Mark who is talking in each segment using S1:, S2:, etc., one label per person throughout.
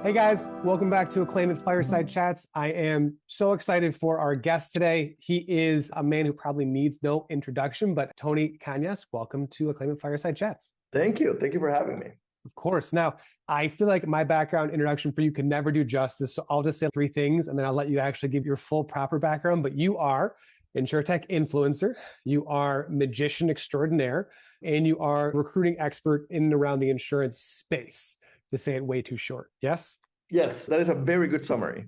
S1: Hey guys, welcome back to Aclaimant Fireside Chats. I am so excited for our guest today. He is a man who probably needs no introduction, but Tony Canas, welcome to Aclaimant Fireside Chats.
S2: Thank you. Thank you for having me.
S1: Of course. Now, I feel like my background introduction for you could never do justice, so I'll just say three things and then I'll let you actually give your full proper background. But you are InsureTech influencer, you are magician extraordinaire, and you are recruiting expert in and around the insurance space, to say it way too short. Yes?
S2: Yes, that is a very good summary.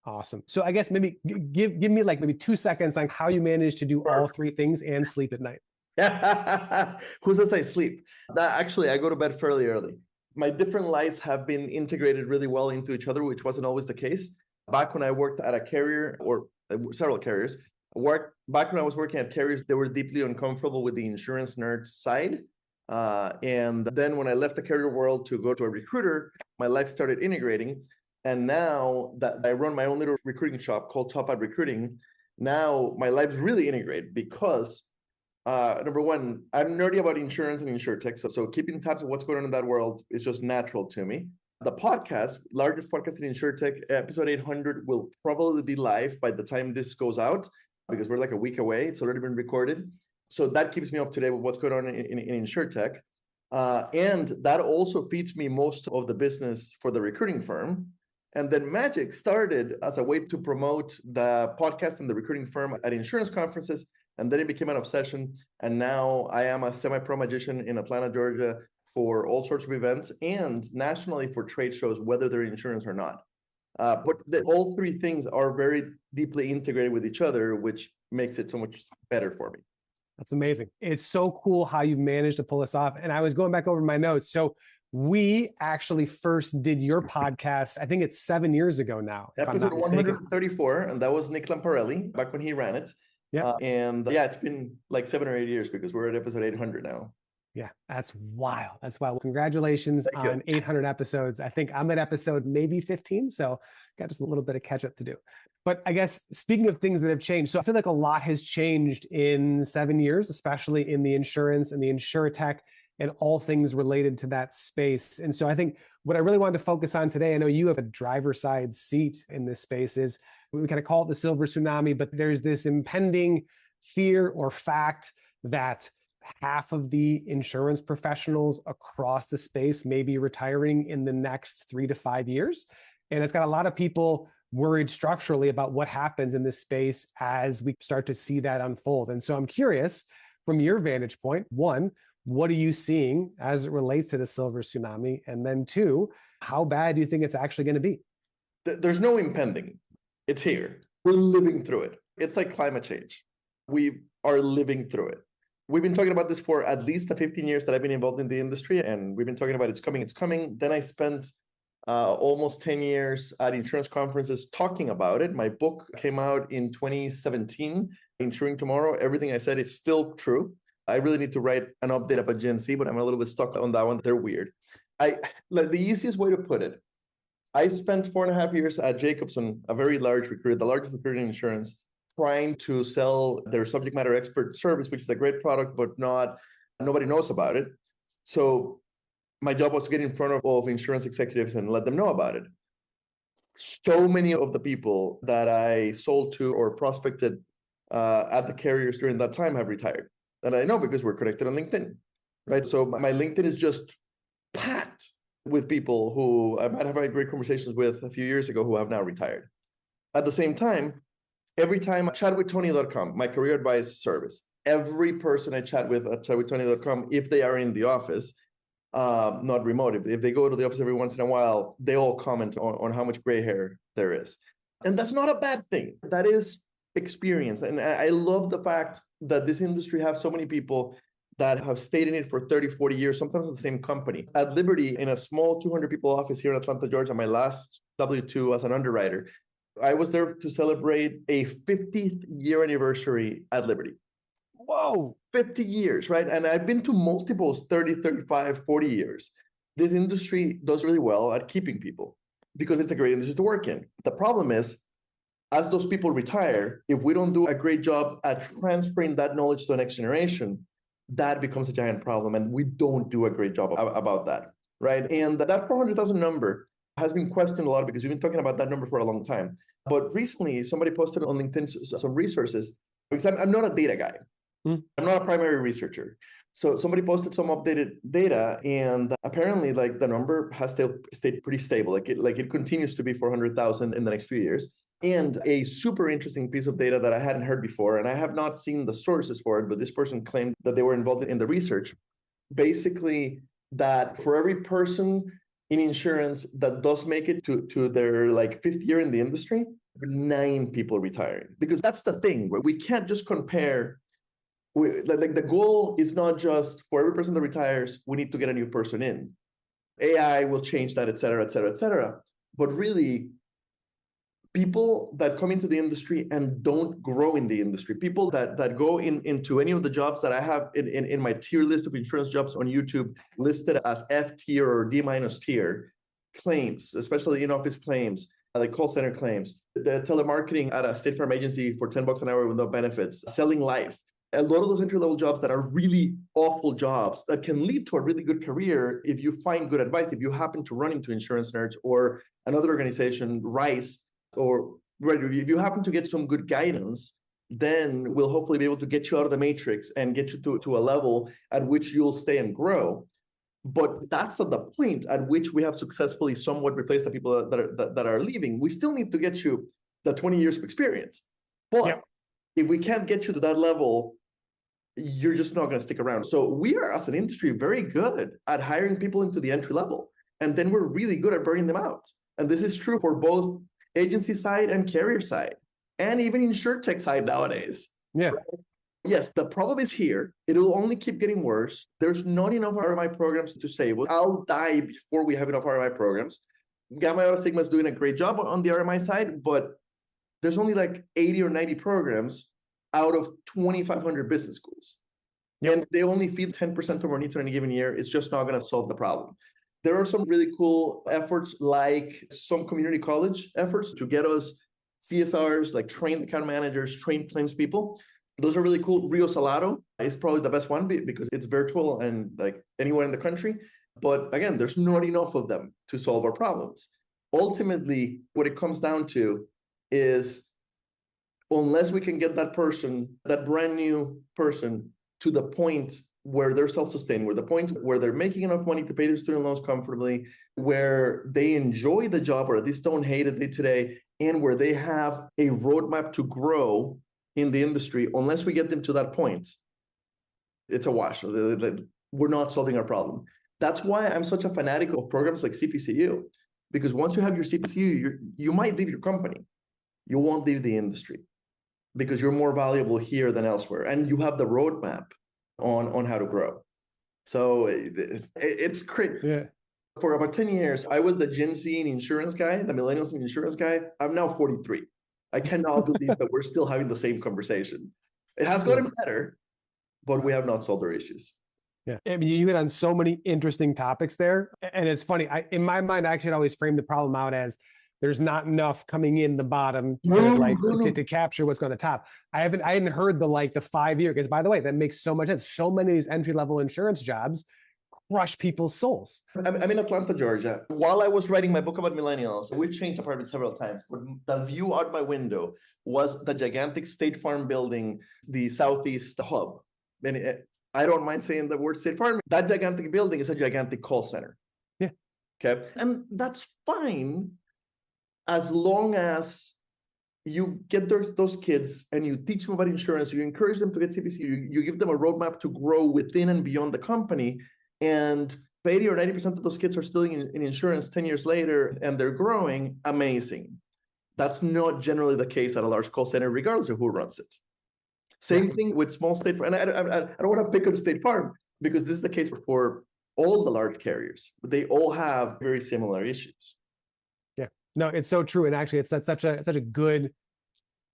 S1: Awesome. So I guess maybe give me like maybe 2 seconds on how you manage to do all three things and sleep at night.
S2: Who says I sleep? Actually, I go to bed fairly early. My different lives have been integrated really well into each other, which wasn't always the case. Back when I worked at a carrier or several carriers, back when I was working at carriers, they were deeply uncomfortable with the insurance nerd side. And then when I left the carrier world to go to a recruiter, my life started integrating. And now that I run my own little recruiting shop called Top Out Recruiting, now my life is really integrated because number one, I'm nerdy about insurance and InsureTech. So keeping tabs of what's going on in that world is just natural to me. The podcast, largest podcast in InsureTech, episode 800 will probably be live by the time this goes out because we're like a week away. It's already been recorded. So that keeps me up to date with what's going on in InsureTech. And that also feeds me most of the business for the recruiting firm. And then Magic started as a way to promote the podcast and the recruiting firm at insurance conferences. And then it became an obsession. And now I am a semi-pro magician in Atlanta, Georgia for all sorts of events and nationally for trade shows, whether they're insurance or not. But all three things are very deeply integrated with each other, which makes it so much better for me.
S1: That's amazing. It's so cool how you managed to pull this off. And I was going back over my notes. So we actually first did your podcast, I think it's 7 years ago now.
S2: Episode 134, and that was Nick Lamparelli back when he ran it.
S1: Yeah.
S2: It's been like 7 or 8 years because we're at episode 800 now.
S1: Yeah, that's wild. That's wild. Congratulations on 800 episodes. I think I'm at episode maybe 15, so got just a little bit of catch up to do. But I guess speaking of things that have changed, so I feel like a lot has changed in 7 years, especially in the insurance and the InsureTech and all things related to that space. And so I think what I really wanted to focus on today, I know you have a driver's side seat in this space, is we kind of call it the silver tsunami, but there's this impending fear or fact that half of the insurance professionals across the space may be retiring in the next 3 to 5 years. And it's got a lot of people worried structurally about what happens in this space as we start to see that unfold. And so I'm curious, from your vantage point, one, what are you seeing as it relates to the silver tsunami? And then two, how bad do you think it's actually going to be?
S2: There's no impending. It's here. We're living through it. It's like climate change. We are living through it. We've been talking about this for at least the 15 years that I've been involved in the industry, and we've been talking about it's coming. Then I spent almost 10 years at insurance conferences talking about it. My book came out in 2017, Insuring Tomorrow. Everything I said is still true. I really need to write an update about Gen Z, but I'm a little bit stuck on that one. They're weird. The easiest way to put it, I spent 4.5 years at Jacobson, a very large recruiter, the largest recruiter in insurance, trying to sell their subject matter expert service, which is a great product, but nobody knows about it. So my job was to get in front of insurance executives and let them know about it. So many of the people that I sold to or prospected at the carriers during that time have retired. And I know because we're connected on LinkedIn, right? So my LinkedIn is just packed with people who I might have had great conversations with a few years ago who have now retired. At the same time, every time I chat with Tony.com, my career advice service, every person I chat with at chatwithtony.com, if they are in the office, not remote, if they go to the office every once in a while, they all comment on how much gray hair there is. And that's not a bad thing. That is experience. And I love the fact that this industry has so many people that have stayed in it for 30, 40 years, sometimes at the same company. At Liberty, in a small 200 people office here in Atlanta, Georgia, my last W-2 as an underwriter, I was there to celebrate a 50th year anniversary at Liberty. Whoa, 50 years, right? And I've been to multiples, 30, 35, 40 years. This industry does really well at keeping people because it's a great industry to work in. The problem is, as those people retire, if we don't do a great job at transferring that knowledge to the next generation, that becomes a giant problem. And we don't do a great job about that, right? And that 400,000 number has been questioned a lot because we've been talking about that number for a long time. But recently, somebody posted on LinkedIn some resources, because I'm not a data guy. I'm not a primary researcher. So somebody posted some updated data, and apparently like the number has stayed pretty stable. Like it continues to be 400,000 in the next few years. And a super interesting piece of data that I hadn't heard before, and I have not seen the sources for it, but this person claimed that they were involved in the research. Basically, that for every person in insurance that does make it to their like fifth year in the industry, 9 people retiring. Because that's the thing, where we can't just compare. Like the goal is not just for every person that retires, we need to get a new person in. AI will change that, et cetera, et cetera, et cetera. But really, people that come into the industry and don't grow in the industry, people that go into any of the jobs that I have in my tier list of insurance jobs on YouTube, listed as F tier or D- tier, claims, especially in-office claims, like call center claims, the telemarketing at a State Farm agency for $10 an hour with no benefits, selling life. A lot of those entry-level jobs that are really awful jobs that can lead to a really good career if you find good advice, if you happen to run into Insurance Nerds or another organization, RISE, or if you happen to get some good guidance, then we'll hopefully be able to get you out of the matrix and get you to a level at which you'll stay and grow. But that's at the point at which we have successfully somewhat replaced the people that are leaving. We still need to get you the 20 years of experience. But if we can't get you to that level, you're just not going to stick around. So we are, as an industry, very good at hiring people into the entry level. And then we're really good at burning them out. And this is true for both agency side and carrier side, and even InsureTech side nowadays.
S1: Yeah.
S2: Yes, the problem is here. It'll only keep getting worse. There's not enough RMI programs to say, well, I'll die before we have enough RMI programs. Gamma Iota Sigma is doing a great job on the RMI side, but there's only like 80 or 90 programs out of 2,500 business schools. And they only feed 10% of our needs in any given year. It's just not going to solve the problem. There are some really cool efforts, like some community college efforts to get us CSRs, like trained account managers, trained claims people. Those are really cool. Rio Salado is probably the best one because it's virtual and like anywhere in the country. But again, there's not enough of them to solve our problems. Ultimately, what it comes down to is, unless we can get that person, that brand new person, to the point where they're self-sustained, where the point where they're making enough money to pay their student loans comfortably, where they enjoy the job or at least don't hate it day to day, and where they have a roadmap to grow in the industry, unless we get them to that point, it's a wash. We're not solving our problem. That's why I'm such a fanatic of programs like CPCU, because once you have your CPCU, you might leave your company. You won't leave the industry because you're more valuable here than elsewhere. And you have the roadmap on how to grow. So it's crazy.
S1: Yeah.
S2: For about 10 years, I was the Gen Z in insurance guy, the millennials in insurance guy. I'm now 43. I cannot believe that we're still having the same conversation. It has gotten better, but we have not solved our issues.
S1: Yeah. I mean, you hit on so many interesting topics there. And it's funny, in my mind, I actually always frame the problem out as there's not enough coming in the bottom to capture what's going on the top. I hadn't heard the 5 year, because by the way, that makes so much sense. So many of these entry-level insurance jobs crush people's souls.
S2: I'm in Atlanta, Georgia. While I was writing my book about millennials, we've changed apartments several times, but the view out my window was the gigantic State Farm building, the Southeast hub. And I don't mind saying the word State Farm. That gigantic building is a gigantic call center.
S1: Yeah.
S2: Okay. And that's fine, as long as you get those kids and you teach them about insurance, you encourage them to get CPCU, you give them a roadmap to grow within and beyond the company, and 80 or 90% of those kids are still in insurance 10 years later and they're growing, amazing. That's not generally the case at a large call center, regardless of who runs it. Same thing with small State Farm. And I don't want to pick on State Farm, because this is the case for all the large carriers. They all have very similar issues.
S1: No, it's so true. And actually, it's such a good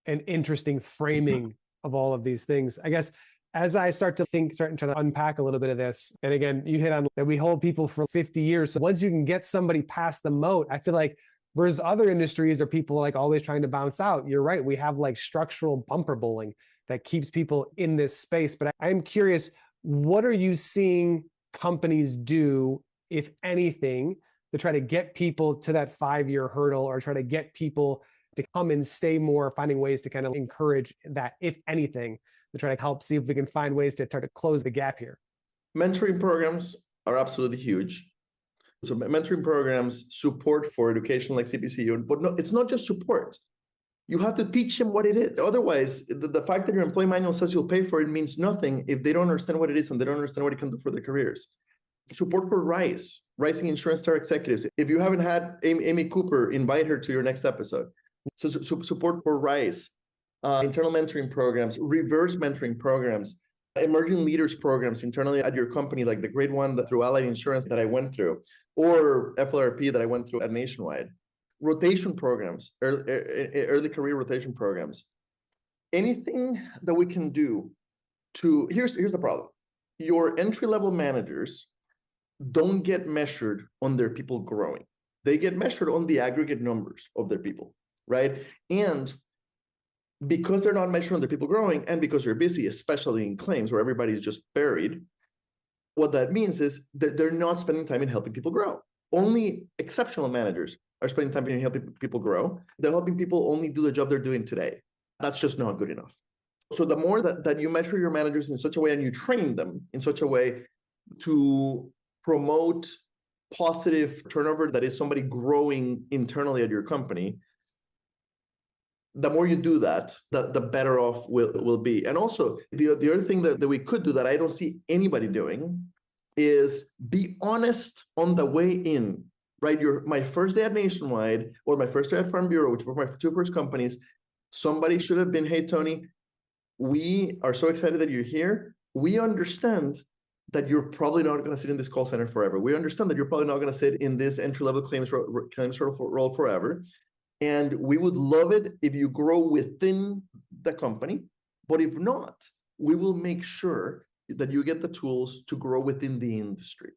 S1: and interesting framing of all of these things. I guess as I start to unpack a little bit of this, and again, you hit on that we hold people for 50 years. So once you can get somebody past the moat, I feel like versus other industries or people like always trying to bounce out, you're right. We have like structural bumper bowling that keeps people in this space. But I'm curious, what are you seeing companies do, if anything, to try to get people to that 5-year hurdle, or try to get people to come and stay more, finding ways to kind of encourage that, if anything, to try to help see if we can find ways to try to close the gap here?
S2: Mentoring programs are absolutely huge. So mentoring programs, support for education like CPCU, but no, it's not just support. You have to teach them what it is. Otherwise, the fact that your employee manual says you'll pay for it means nothing if they don't understand what it is and they don't understand what it can do for their careers. Support for rising insurance star executives. If you haven't had Amy Cooper, invite her to your next episode. So support for Rise, internal mentoring programs, reverse mentoring programs, emerging leaders programs internally at your company, like the great one that through Allied Insurance that I went through, or FLRP that I went through at Nationwide. Rotation programs, early career rotation programs. Anything that we can do to, here's the problem. Your entry-level managers don't get measured on their people growing. They get measured on the aggregate numbers of their people, right? And because they're not measured on their people growing, and because they're busy, especially in claims where everybody's just buried, what that means is that they're not spending time in helping people grow. Only exceptional managers are spending time in helping people grow. They're helping people only do the job they're doing today. That's just not good enough. So the more that you measure your managers in such a way and you train them in such a way to promote positive turnover, that is somebody growing internally at your company, the more you do that, the better off will be. And also, the other thing that we could do that I don't see anybody doing is be honest on the way in, right? My first day at Nationwide or my first day at Farm Bureau, which were my two first companies, somebody should have been, hey, Tony, we are so excited that you're here. We understand that you're probably not going to sit in this call center forever. We understand that you're probably not going to sit in this entry-level claims role forever. And we would love it if you grow within the company. But if not, we will make sure that you get the tools to grow within the industry,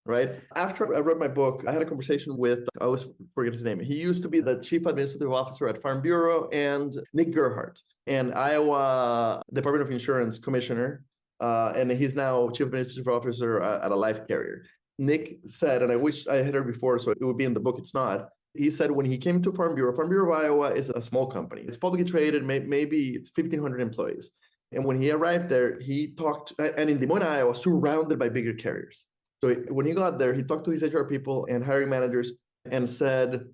S2: right? After I wrote my book, I had a conversation with, I always forget his name. He used to be the chief administrative officer at Farm Bureau, and Nick Gerhardt, and Iowa Department of Insurance commissioner. And he's now chief administrative officer at a life carrier. Nick said, and I wish I had heard before, so it would be in the book, it's not. He said when he came to Farm Bureau of Iowa is a small company. It's publicly traded, maybe it's 1,500 employees. And when he arrived there, he talked, and in Des Moines, Iowa, surrounded by bigger carriers. So when he got there, he talked to his HR people and hiring managers and said,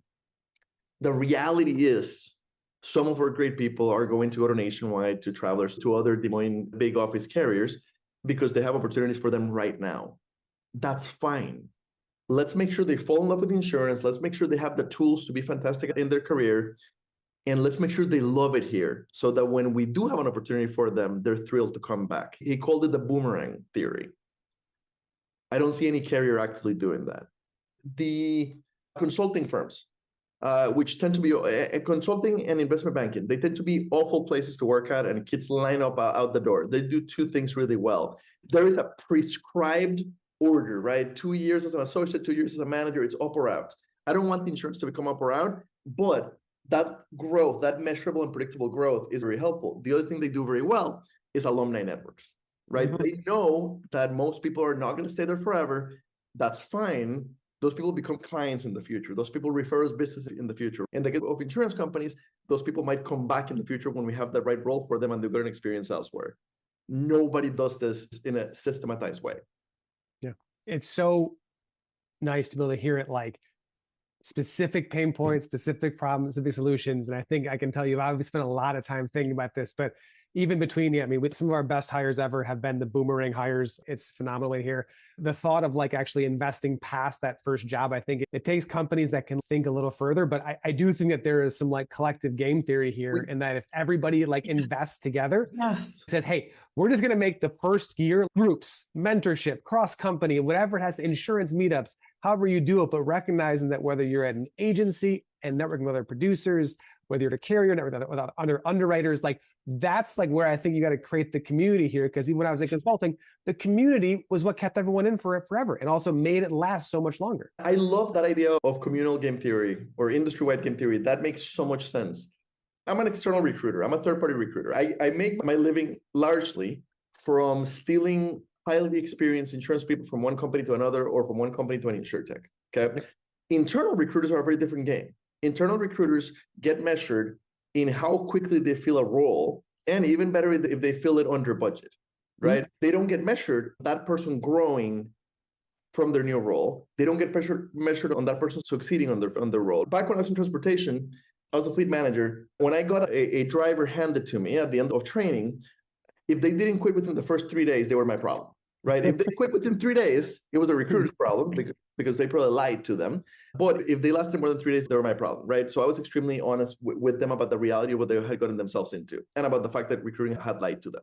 S2: the reality is some of our great people are going to go to Nationwide, to Travelers, to other Des Moines big office carriers because they have opportunities for them right now. That's fine. Let's make sure they fall in love with insurance. Let's make sure they have the tools to be fantastic in their career. And let's make sure they love it here so that when we do have an opportunity for them, they're thrilled to come back. He called it the Boomerang Theory. I don't see any carrier actively doing that. The consulting firms, which tend to be consulting and investment banking, they tend to be awful places to work at, and kids line up out the door. They do two things really well. There is a prescribed order, right? 2 years as an associate, 2 years as a manager, it's up or out. I don't want the insurance to become up or out, but that growth, that measurable and predictable growth is very helpful. The other thing they do very well is alumni networks, right? Mm-hmm. They know that most people are not going to stay there forever. That's fine. Those people become clients in the future. Those people refer us business in the future. In the case of insurance companies, those people might come back in the future when we have the right role for them and they've got an experience elsewhere. Nobody does this in a systematized way.
S1: Yeah. It's so nice to be able to hear it like specific pain points, specific problems, specific solutions. And I think I can tell you, I've spent a lot of time thinking about this, but even between, I mean, with some of our best hires ever have been the Boomerang hires. It's phenomenal to hear. The thought of like actually investing past that first job, I think it takes companies that can think a little further, but I do think that there is some like collective game theory here, and that if everybody like invests together, says, hey, we're just going to make the first year groups, mentorship, cross company, whatever it has to, insurance meetups, however you do it, but recognizing that whether you're at an agency and networking with other producers, whether you're a carrier, network with other underwriters, like that's like where I think you got to create the community here. Because even when I was in consulting, the community was what kept everyone in for it forever and also made it last so much longer.
S2: I love that idea of communal game theory or industry-wide game theory. That makes so much sense. I'm an external recruiter. I'm a third-party recruiter. I make my living largely from stealing highly experienced insurance people from one company to another or from one company to an InsureTech. Okay. Internal recruiters are a very different game. Internal recruiters get measured in how quickly they fill a role, and even better if they fill it under budget, right? They don't get measured that person growing from their new role. They don't get measured on that person succeeding on their role. Back when I was in transportation, I was a fleet manager. When I got a driver handed to me at the end of training, if they didn't quit within the first 3 days, they were my problem, right? If they quit within 3 days, it was a recruiter's problem because they probably lied to them. But if they lasted more than 3 days, they were my problem, right? So I was extremely honest with them about the reality of what they had gotten themselves into and about the fact that recruiting had lied to them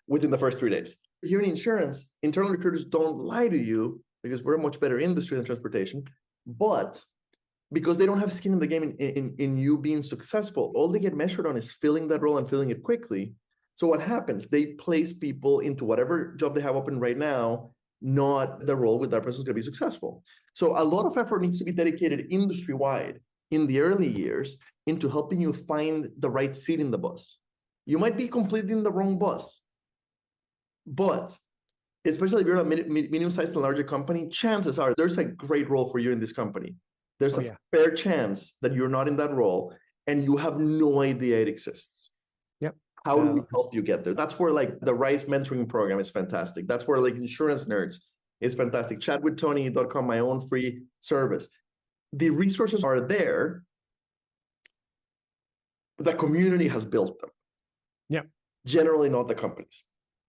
S2: within the first 3 days. Here in insurance, internal recruiters don't lie to you because we're a much better industry than transportation, but because they don't have skin in the game in you being successful, all they get measured on is filling that role and filling it quickly. So what happens? They place people into whatever job they have open right now, not the role with that person's going to be successful. So a lot of effort needs to be dedicated industry-wide in the early years into helping you find the right seat in the bus. You might be completely in the wrong bus, but especially if you're a medium-sized and larger company, chances are there's a great role for you in this company. There's a fair chance that you're not in that role and you have no idea it exists.
S1: Yep.
S2: How do we help you get there? That's where like the RISE mentoring program is fantastic. That's where like Insurance Nerds is fantastic. Chatwithtony.com, my own free service. The resources are there. The community has built them.
S1: Yep.
S2: Generally not the companies.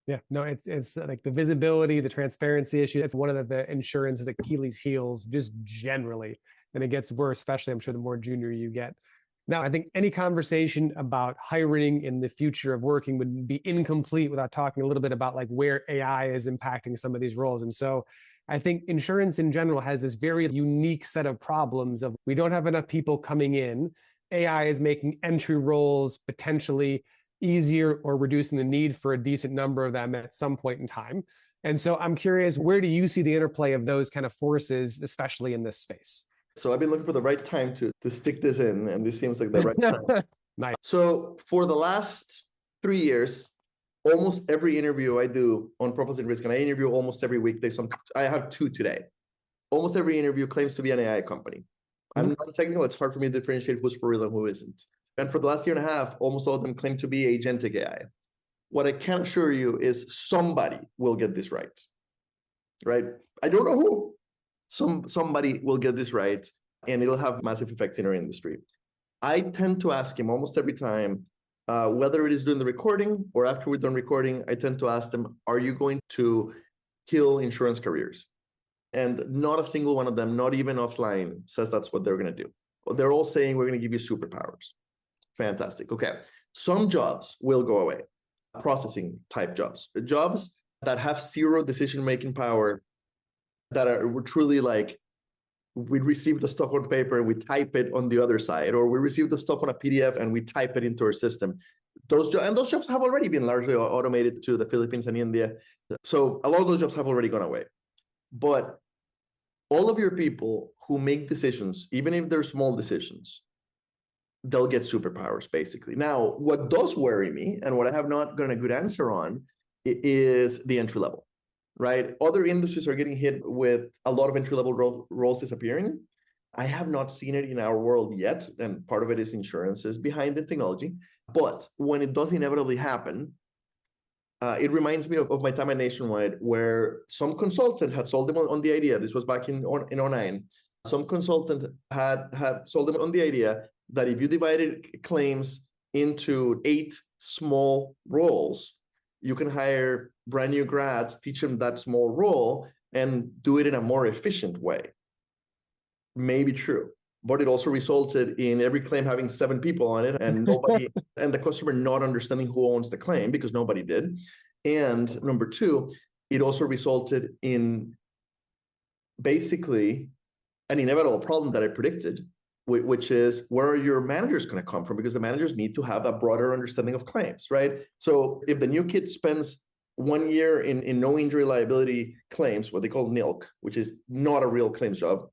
S1: Yeah, no, it's like the visibility, the transparency issue. It's one of the insurance's Achilles heels, just generally. And it gets worse, especially I'm sure the more junior you get. Now, I think any conversation about hiring in the future of working would be incomplete without talking a little bit about like where AI is impacting some of these roles. And so I think insurance in general has this very unique set of problems of we don't have enough people coming in. AI is making entry roles potentially easier or reducing the need for a decent number of them at some point in time. And so I'm curious, where do you see the interplay of those kind of forces, especially in this space?
S2: So I've been looking for the right time to stick this in, and this seems like the right time.
S1: Nice.
S2: So for the last 3 years, almost every interview I do on Purposeful Risk, and I interview almost every week. I have 2 today. Almost every interview claims to be an AI company. I'm not technical. It's hard for me to differentiate who's for real and who isn't. And for the last 1.5 years, almost all of them claim to be agentic AI. What I can assure you is somebody will get this right? I don't know who. Somebody will get this right, and it'll have massive effects in our industry. I tend to ask him almost every time, whether it is during the recording or after we're done recording, I tend to ask them, are you going to kill insurance careers? And not a single one of them, not even offline, says that's what they're going to do. They're all saying we're going to give you superpowers. Fantastic. Okay. Some jobs will go away. Processing type jobs that have zero decision-making power, that are truly like, we receive the stuff on paper and we type it on the other side, or we receive the stuff on a PDF and we type it into our system. Those jobs have already been largely automated to the Philippines and India. So a lot of those jobs have already gone away. But all of your people who make decisions, even if they're small decisions, they'll get superpowers, basically. Now, what does worry me, and what I have not gotten a good answer on, is the entry level, right? Other industries are getting hit with a lot of entry-level roles disappearing. I have not seen it in our world yet, and part of it is insurances behind the technology. But when it does inevitably happen, it reminds me of my time at Nationwide, where some consultant had sold them on the idea. This was back in 2009. Some consultant had sold them on the idea that if you divided claims into 8 small roles, you can hire brand new grads, teach them that small role, and do it in a more efficient way. Maybe true, but it also resulted in every claim having 7 people on it, and nobody, and the customer not understanding who owns the claim because nobody did. And number 2, it also resulted in basically an inevitable problem that I predicted, which is, where are your managers going to come from? Because the managers need to have a broader understanding of claims, right? So if the new kid spends 1 year in no injury liability claims, what they call NILC, which is not a real claims job,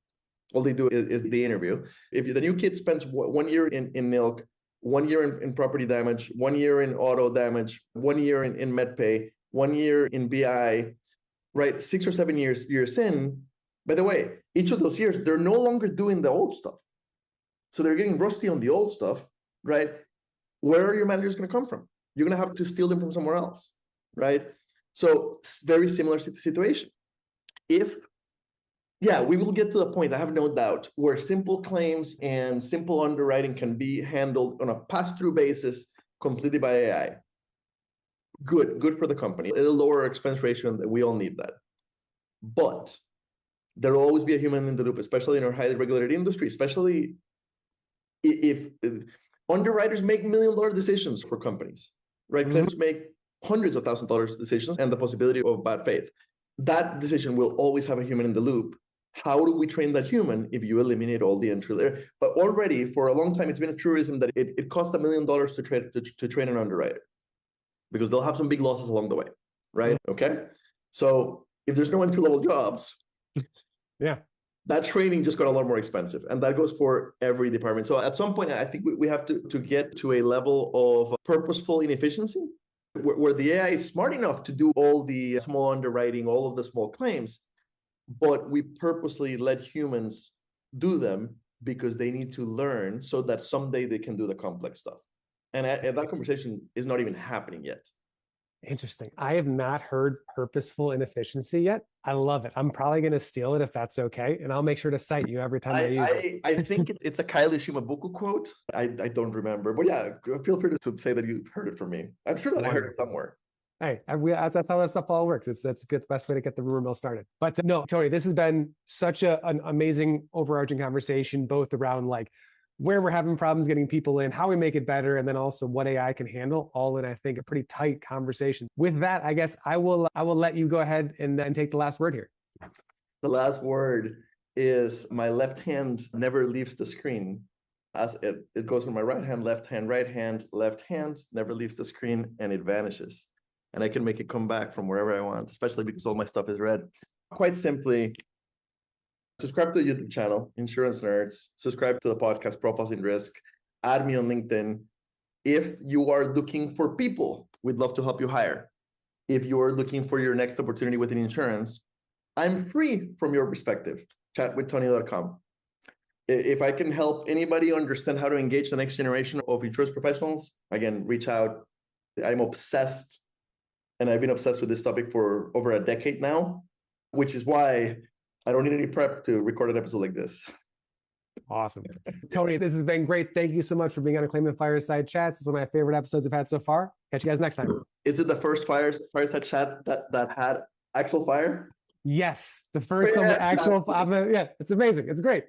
S2: all they do is the interview. If the new kid spends 1 year in NILC, 1 year in property damage, 1 year in auto damage, 1 year in med pay, 1 year in BI, right? 6 or 7 years in, By the way, each of those years, they're no longer doing the old stuff. So they're getting rusty on the old stuff, right? Where are your managers going to come from? You're going to have to steal them from somewhere else, right? So very similar situation. We will get to the point, I have no doubt, where simple claims and simple underwriting can be handled on a pass-through basis completely by AI. Good for the company. It'll lower our expense ratio, and we all need that. But there will always be a human in the loop, especially in our highly regulated industry, especially if underwriters make $1 million decisions for companies, right? Mm-hmm. Claims make hundreds of thousands of dollars decisions and the possibility of bad faith. That decision will always have a human in the loop. How do we train that human if you eliminate all the entry there? But already for a long time, it's been a truism that it costs $1 million to train an underwriter because they'll have some big losses along the way, right? Mm-hmm. Okay. So if there's no entry-level jobs, that training just got a lot more expensive. And that goes for every department. So at some point, I think we have to get to a level of purposeful inefficiency where the AI is smart enough to do all the small underwriting, all of the small claims, but we purposely let humans do them because they need to learn so that someday they can do the complex stuff. And that conversation is not even happening yet.
S1: Interesting. I have not heard purposeful inefficiency yet. I love it. I'm probably going to steal it if that's okay. And I'll make sure to cite you every time I use it.
S2: I think it's a Kylie Shimabuku quote. I don't remember. But yeah, feel free to say that you heard it from me. I'm sure that I heard it somewhere.
S1: Hey, that's how that stuff all works. That's a good best way to get the rumor mill started. But no, Tony, this has been such an amazing overarching conversation, both around like where we're having problems getting people in, how we make it better, and then also what AI can handle, all in, I think, a pretty tight conversation. With that, I guess I will let you go ahead and take the last word here.
S2: The last word is my left hand never leaves the screen. As it goes from my right hand, left hand, left hand, never leaves the screen, and it vanishes. And I can make it come back from wherever I want, especially because all my stuff is red. Quite simply, subscribe to the YouTube channel, Insurance Nerds. Subscribe to the podcast, Purposeful Risk. Add me on LinkedIn. If you are looking for people, we'd love to help you hire. If you are looking for your next opportunity within insurance, I'm free from your perspective. Chatwithtony.com. If I can help anybody understand how to engage the next generation of insurance professionals, again, reach out. I'm obsessed. And I've been obsessed with this topic for over a decade now, which is why I don't need any prep to record an episode like this.
S1: Awesome. Tony, this has been great. Thank you so much for being on Aclaimant Fireside Chats. It's one of my favorite episodes I've had so far. Catch you guys next time.
S2: Is it the first Fireside Chat that had actual fire?
S1: Yes. The first one with actual, it's amazing. It's great.